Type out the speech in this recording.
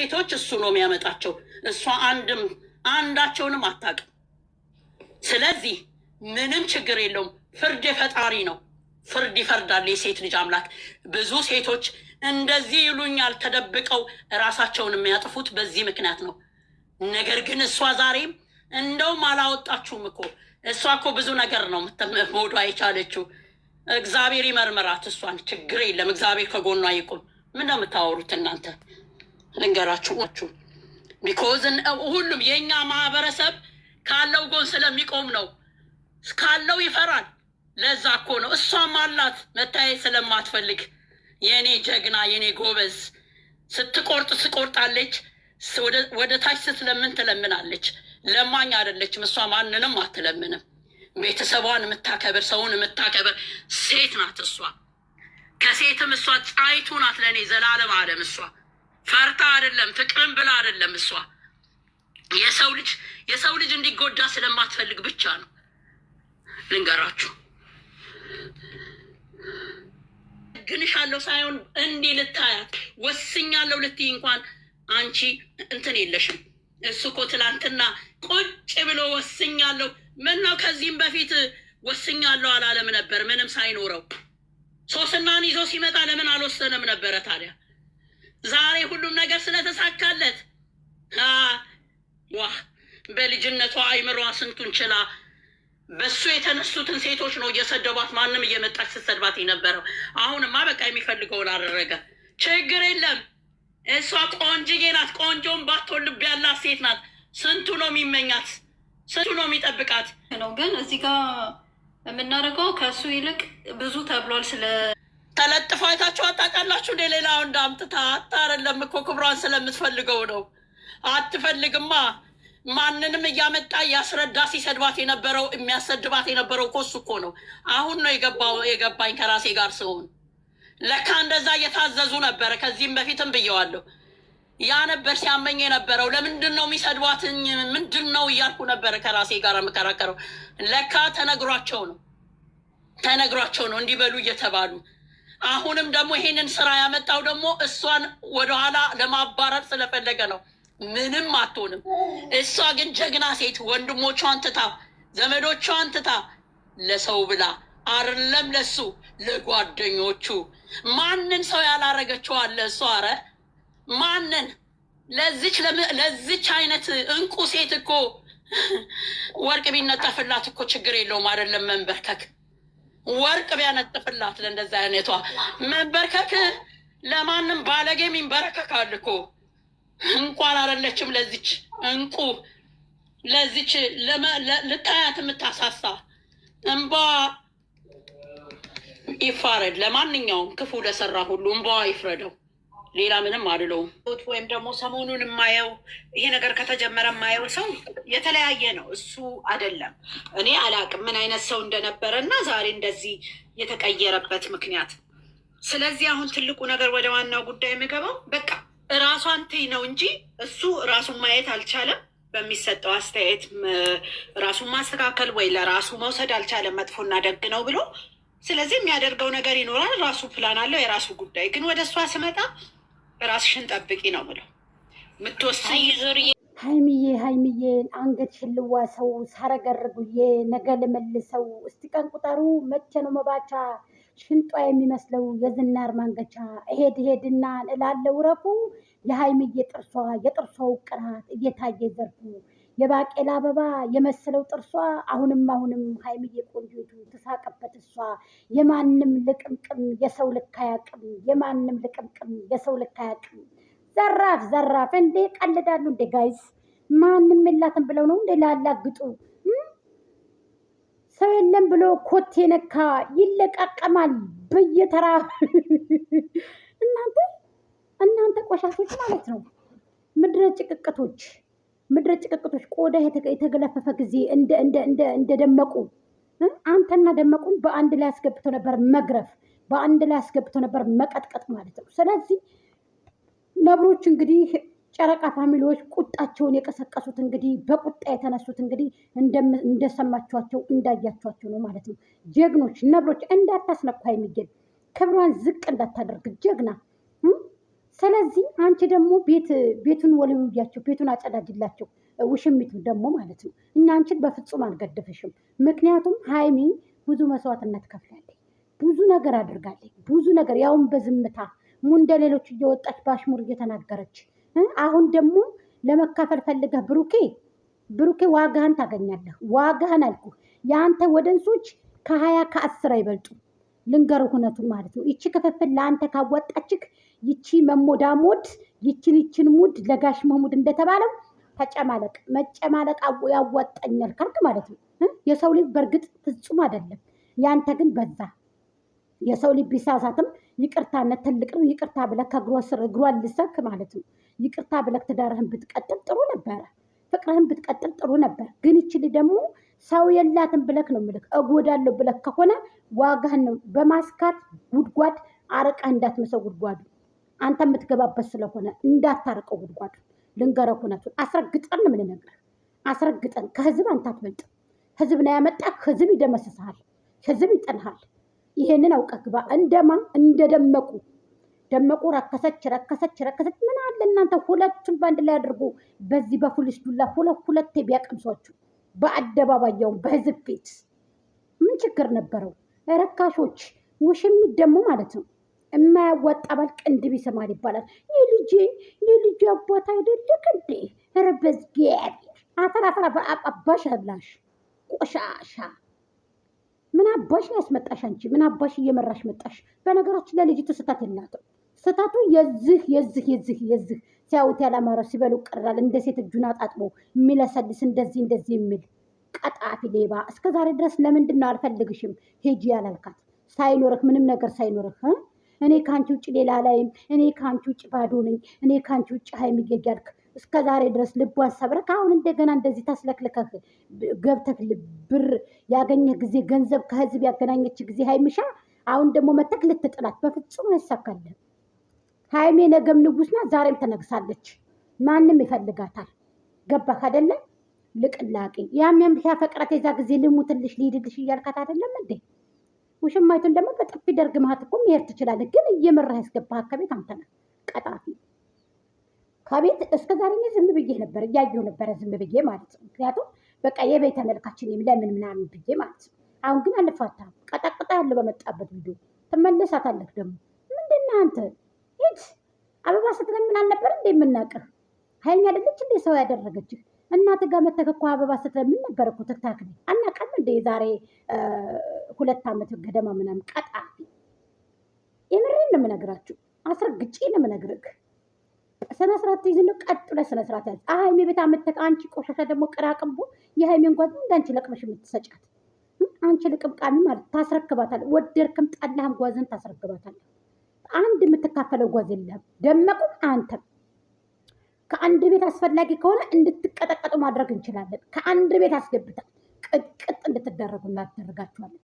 ሴቶች እሱ ነው የሚያመጣቸው። እሷ አንዳቸውንም አታውቅም። ስለዚህ ምንም ችግር የለውም። ፍርድ የፈጣሪ ነው። ፍርድ ይፈርዳል የሴት ልጅ አምላክ። ብዙ ሴቶች እንደዚህ ይሉኛል ተደብቀው ራሳቸውን የሚያጥፉት በዚህ ምክንያት ነው። ነገር ግን እሷ ዛሬም እንደውም አላወጣችሁም እኮ። እሷ እኮ ብዙ ነገር ነው መውዷ የቻለችው። እግዚአብሔር ይመርምራት እሷን። ችግር የለም። እግዚአብሔር ከጎኗ ይቁም። ምን ነው የምታወሩት እናንተ? ልንገራችሁ ቢኮዝ ሁሉም የእኛ ማህበረሰብ ካለው ጎን ስለሚቆም ነው። ካለው ይፈራል። ለዛ እኮ ነው። እሷም አላት መታየት ስለማትፈልግ የኔ ጀግና የኔ ጎበዝ ስትቆርጥ ስቆርጣለች፣ ወደ ታች ስትለምን ትለምናለች። ለማኝ አይደለችም እሷ። ማንንም አትለምንም። ቤተሰቧን የምታከብር ሰውን የምታከብር ሴት ናት እሷ። ከሴትም እሷ ጣይቱ ናት ለእኔ ዘላለም አለም። እሷ ፈርታ አይደለም ፍቅርን ብላ አይደለም። እሷ የሰው ልጅ እንዲጎዳ ስለማትፈልግ ብቻ ነው። ልንገራችሁ ግንሻለሁ ሳይሆን እንዲህ ልታያት ወስኛለሁ ልትይ እንኳን አንቺ እንትን የለሽም። እሱ እኮ ትላንትና ቁጭ ብሎ ወስኛለሁ። ምን ነው ከዚህም በፊት ወስኛለሁ አላለም ነበር? ምንም ሳይኖረው ሶስናን ይዞ ሲመጣ ለምን አልወሰነም ነበረ ታዲያ? ዛሬ ሁሉም ነገር ስለተሳካለት ዋ በልጅነቷ አይምሯ ስንቱን ችላ በሱ የተነሱትን ሴቶች ነው እየሰደቧት። ማንም እየመጣች ስትሰድባት የነበረው። አሁንማ በቃ የሚፈልገውን አደረገ። ችግር የለም። እሷ ቆንጅዬ ናት። ቆንጆም ባትሆን ልብ ያላት ሴት ናት። ስንቱ ነው የሚመኛት፣ ስንቱ ነው የሚጠብቃት ነው። ግን እዚህ ጋር የምናደርገው ከእሱ ይልቅ ብዙ ተብሏል። ስለ ተለጥፎ አይታችሁ አታውቃላችሁ? ሌላው እንዳምጥታ አታረለም እኮ ክብሯን ስለምትፈልገው ነው። አትፈልግማ። ማንንም እያመጣ እያስረዳ ሲሰድባት የነበረው የሚያሰድባት የነበረው እኮ እሱ እኮ ነው። አሁን ነው የገባኝ ከራሴ ጋር ስሆን። ለካ እንደዛ እየታዘዙ ነበረ። ከዚህም በፊትም ብየዋለሁ። ያ ነበር ሲያመኝ የነበረው። ለምንድን ነው የሚሰድቧትኝ? ምንድን ነው እያልኩ ነበረ ከራሴ ጋር የምከራከረው። ለካ ተነግሯቸው ነው እንዲበሉ እየተባሉ። አሁንም ደግሞ ይሄንን ስራ ያመጣው ደግሞ እሷን ወደኋላ ለማባረር ስለፈለገ ነው። ምንም አትሆንም። እሷ ግን ጀግና ሴት፣ ወንድሞቿን ትታ ዘመዶቿን ትታ ለሰው ብላ አይደለም ለሱ ለጓደኞቹ ማንን ሰው ያላረገችው አለ እሷ። ኧረ ማንን ለዚች አይነት እንቁ ሴት እኮ ወርቅ ቢነጠፍላት እኮ ችግር የለውም። አይደለም መንበርከክ፣ ወርቅ ቢያነጥፍላት ለእንደዛ አይነቷ መንበርከክ። ለማንም ባለጌም ይንበረከካል እኮ። እንኳን አይደለችም ለዚች እንቁ፣ ለዚች ልታያት የምታሳሳ እንባ ይፋረድ። ለማንኛውም ክፉ ለሰራ ሁሉ እንባዋ ይፍረደው። ሌላ ምንም አልለውም። ወይም ደግሞ ሰሞኑን የማየው ይሄ ነገር ከተጀመረ የማየው ሰው የተለያየ ነው። እሱ አይደለም እኔ አላቅም ምን አይነት ሰው እንደነበረ እና ዛሬ እንደዚህ የተቀየረበት ምክንያት። ስለዚህ አሁን ትልቁ ነገር ወደ ዋናው ጉዳይ የሚገባው በቃ ራሷን ትይ ነው እንጂ እሱ ራሱን ማየት አልቻለም። በሚሰጠው አስተያየት ራሱን ማስተካከል ወይ ለራሱ መውሰድ አልቻለም። መጥፎና ደግ ነው ብሎ ስለዚህ የሚያደርገው ነገር ይኖራል። ራሱ ፕላን አለው፣ የራሱ ጉዳይ። ግን ወደ እሷ ስመጣ ራስሽን ጠብቂ ነው ብሎ ምትወስኝ ዙርዬ ሀይሚዬን አንገት ሽልዋ ሰው ሳረገርጉዬ ነገ ልመልሰው። እስቲ ቀን ቁጠሩ መቼ ነው መባቻ ሽንጧ የሚመስለው የዝናር ማንገቻ። እሄድና እላለው ረፉ የሀይሚዬ የጥርሷ ውቅራት እየታየ ዘርፉ የባቄላ አበባ የመሰለው ጥርሷ። አሁንም ሀይሚዬ ቆንጆቱ ተሳቀበት እሷ። የማንም ልቅምቅም የሰው ልክ አያውቅም። የማንም ልቅምቅም የሰው ልክ አያውቅም። ዘራፍ እንዴ ቀልዳሉ እንዴ ጋይስ? ማንም የላትም ብለው ነው እንዴ ላላግጡ? ሰው የለም ብሎ ኮቴ ነካ ይለቃቀማል በየተራ። እናንተ ቆሻሾች ማለት ነው። ምድረ ጭቅቅቶች ቆዳ የተገለፈፈ ጊዜ እንደ ደመቁ አንተና ደመቁን በአንድ ላይ አስገብቶ ነበር መግረፍ፣ በአንድ ላይ አስገብቶ ነበር መቀጥቀጥ ማለት ነው። ስለዚህ ነብሮች እንግዲህ ጨረቃ ፋሚሊዎች ቁጣቸውን የቀሰቀሱት እንግዲህ በቁጣ የተነሱት እንግዲህ እንደሰማችኋቸው እንዳያችኋቸው ነው ማለት ነው። ጀግኖች ነብሮች እንዳታስነኩ፣ የሚገኝ ክብሯን ዝቅ እንዳታደርግ ጀግና ስለዚህ አንቺ ደግሞ ቤቱን ወልውያቸው፣ ቤቱን አጸዳጅላቸው፣ ውሽሚቱ ደግሞ ማለት ነው። እኛ አንቺን በፍጹም አልገደፍሽም። ምክንያቱም ሀይሚ ብዙ መስዋዕትነት ከፍላለች፣ ብዙ ነገር አድርጋለች፣ ብዙ ነገር ያውን በዝምታ እንደ ሌሎች እየወጣች በአሽሙር እየተናገረች አሁን ደግሞ ለመካፈል ፈልገህ ብሩኬ ዋጋህን ታገኛለህ። ዋጋህን አልኩ። የአንተ ወደንሶች ከ20 ከ10 አይበልጡ። ልንገር እውነቱን ማለት ነው። ይቺ ክፍፍል ለአንተ ካወጣችክ ይቺ መሞዳሞድ ይችን ሙድ ለጋሽ መሙድ እንደተባለው ተጨማለቅ መጨማለቅ ያዋጣኛል ካልክ ማለት ነው። የሰው ልጅ በእርግጥ ፍጹም አይደለም። ያንተ ግን በዛ። የሰው ልጅ ቢሳሳትም ይቅርታነት ትልቅ ነው። ይቅርታ ብለህ ከእግሯ ስር እግሯን ልሰክ ማለት ነው። ይቅርታ ብለህ ትዳርህን ብትቀጥል ጥሩ ነበረ። ፍቅርህን ብትቀጥል ጥሩ ነበር። ግን ይችል ደግሞ ሰው የላትም ብለክ ነው ምልክ እጎዳለሁ ብለክ ከሆነ ዋጋህን ነው በማስካት ጉድጓድ አረቃህ እንዳትመሰው ጉድጓዱ አንተ የምትገባበት ስለሆነ እንዳታረቀው ጉድጓዱ። ልንገረህ እውነቱን አስረግጠን ምን ነገር አስረግጠን ከህዝብ አንተ አትበልጥም። ህዝብ ነው ያመጣህ። ህዝብ ይደመስስሃል። ህዝብ ይጠልሃል። ይሄንን አውቀህ ግባ። እንደደመቁ ረከሰች ምን አለ እናንተ ሁለቱን በአንድ ላይ አድርጎ በዚህ በፖሊስ ዱላ ሁለቴ ቢያቀምሷችሁ በአደባባያውን በህዝብ ፊት ምን ችግር ነበረው? ረካሾች ውሽሚት ደግሞ ማለት ነው የማያዋጣ ባል ቅንድብ ይሰማል ይባላል። የልጅ አባት አይደለክ እንዴ? ረበዝ አፈር አባሽ አላሽ ቆሻሻ ምን አባሽ ነው ያስመጣሽ? አንቺ ምን አባሽ እየመራሽ መጣሽ? በነገራችን ለልጅቱ ስህተት የላትም። ስህተቱ የዚህ ሲያዩት ያላማረ ሲበሉ ቀራል። እንደ ሴት እጁን አጣጥቦ የሚለሰልስ እንደዚህ የሚል ቀጣፊ ሌባ። እስከ ዛሬ ድረስ ለምንድን ነው አልፈልግሽም ሄጂ ያላልካት? ሳይኖርህ ምንም ነገር ሳይኖርህ እኔ ከአንቺ ውጭ ሌላ ላይም፣ እኔ ከአንቺ ውጭ ባዶ ነኝ፣ እኔ ከአንቺ ውጭ ሀይሚ እያልክ እስከ ዛሬ ድረስ ልቧን ሰብረህ አሁን እንደገና እንደዚህ ታስለክልከህ ገብተህ ብር ያገኘህ ጊዜ ገንዘብ ከህዝብ ያገናኘች ጊዜ ሀይሚሻ አሁን ደግሞ መተክ ልትጥላት በፍጹም አይሳካልህም። ሀይሜ ነገም ንጉስ ናት፣ ዛሬም ተነግሳለች። ማንም ይፈልጋታል። ገባህ አይደለ? ልቅላቂ ያም ሲያፈቅራት የዛ ጊዜ ልሙትልሽ ልሂድልሽ እያልካት አይደለም እንዴ? ውሽማይቱን ደግሞ በጥፊ ደርግማት እኮ መሄድ ትችላለህ። ግን እየመራህ ያስገባህ ከቤት አንተ ነህ ቀጣፊ። ከቤት እስከ ዛሬ ዝም ብዬ ነበር እያየሁ ነበረ ዝም ብዬ ማለት ነው። ምክንያቱም በቃ የቤት ተመልካችን ለምን ምናምን ብዬ ማለት ነው። አሁን ግን አልፋታም። ቀጣቅጣ ያለ በመጣበት ቪዲዮ ትመለሳታለህ። ደግሞ ምንድን ነህ አንተ? ሂድ አበባ ስትለምን አልነበር እንደ የምናውቅህ? ሀይሚ አይደለች እንደ ሰው ያደረገችህ? እናትህ ጋር መተህ እኮ አበባ ስትለምን ነበር እኮ ትክታክ ነኝ አናውቅም እንደ የዛሬ 2 ዓመት ገደማ ምናምን ቀጣፊ። የምሬን ነው የምነግራችሁ፣ አስረግጬ ነው የምነግርህ። ስነስርዓት ይዘን ቀጥ ብለህ ስነስርዓት ያዝ። ሀይሚ ቤት አመተህ አንቺ ቆሻሻ ደግሞ ቅራቅንቦ የሀይሚን ጓዝ እንዳንቺ ለቅመሽ የምትሰጫት አንቺ ልቅምቃሚ ማለት ታስረክባታለህ። ወደድክም ጠላህም ጓዝን ታስረክባታለህ። አንድ የምትካፈለው ጓዝ የለህም። ደመቁ አንተም ከአንድ ቤት አስፈላጊ ከሆነ እንድትቀጠቀጡ ማድረግ እንችላለን። ከአንድ ቤት አስገብተን ቅጥቅጥ እንድትደረጉ እናደርጋችኋለን።